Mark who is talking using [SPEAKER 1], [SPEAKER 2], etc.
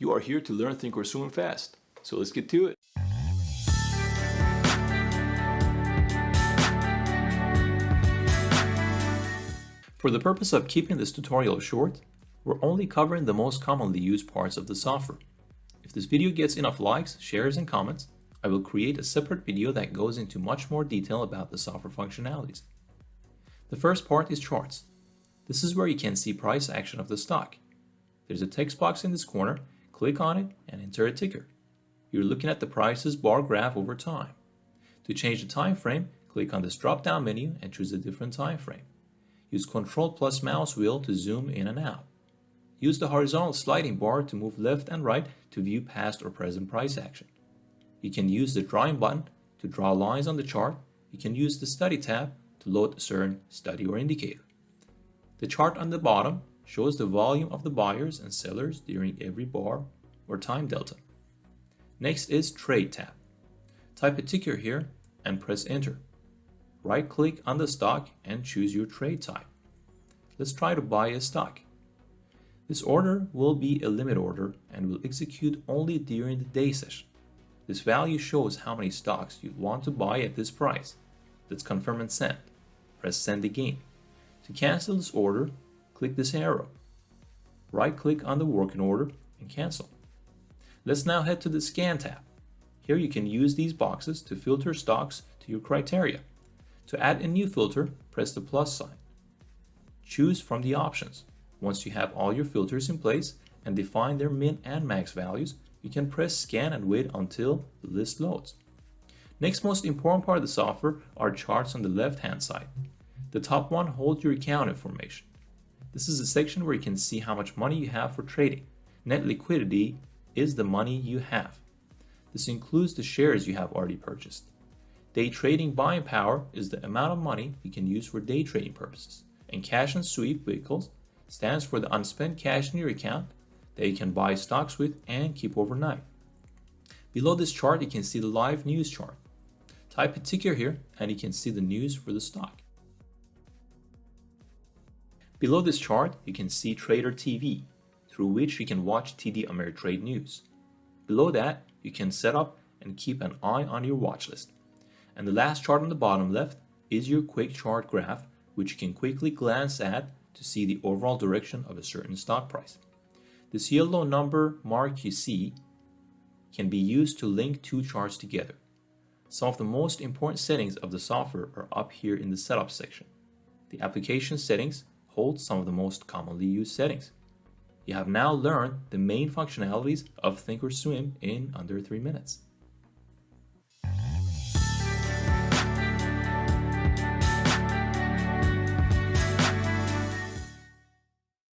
[SPEAKER 1] You are here to learn ThinkOrSwim fast, so let's get to it. For the purpose of keeping this tutorial short, we're only covering the most commonly used parts of the software. If this video gets enough likes, shares, and comments, I will create a separate video that goes into much more detail about the software functionalities. The first part is charts. This is where you can see price action of the stock. There's a text box in this corner, click on it and enter a ticker. You're looking at the prices bar graph over time. To change the time frame, click on this drop-down menu and choose a different time frame. Use Ctrl plus mouse wheel to zoom in and out. Use the horizontal sliding bar to move left and right to view past or present price action. You can use the drawing button to draw lines on the chart. You can use the study tab to load a certain study or indicator. The chart on the bottom shows the volume of the buyers and sellers during every bar or time delta. Next is Trade tab. Type a ticker here and press enter. Right-click on the stock and choose your trade type. Let's try to buy a stock. This order will be a limit order and will execute only during the day session. This value shows how many stocks you want to buy at this price. Let's confirm and send. Press send again. To cancel this order, click this arrow. Right-click on the working order and cancel. Let's now head to the Scan tab. Here you can use these boxes to filter stocks to your criteria. To add a new filter, press the plus sign. Choose from the options. Once you have all your filters in place and define their min and max values, you can press scan and wait until the list loads. Next most important part of the software are charts on the left hand side. The top one holds your account information. This is a section where you can see how much money you have for trading. Net liquidity is the money you have. This includes the shares you have already purchased. Day trading buying power is the amount of money you can use for day trading purposes. And cash and sweep vehicles stands for the unspent cash in your account that you can buy stocks with and keep overnight. Below this chart, you can see the live news chart. Type a ticker here and you can see the news for the stock. Below this chart, you can see Trader TV, through which you can watch TD Ameritrade news. Below that, you can set up and keep an eye on your watch list. And the last chart on the bottom left is your quick chart graph, which you can quickly glance at to see the overall direction of a certain stock price. This yellow number mark you see can be used to link two charts together. Some of the most important settings of the software are up here in the setup section. The application settings hold some of the most commonly used settings. You have now learned the main functionalities of ThinkOrSwim in under 3 minutes.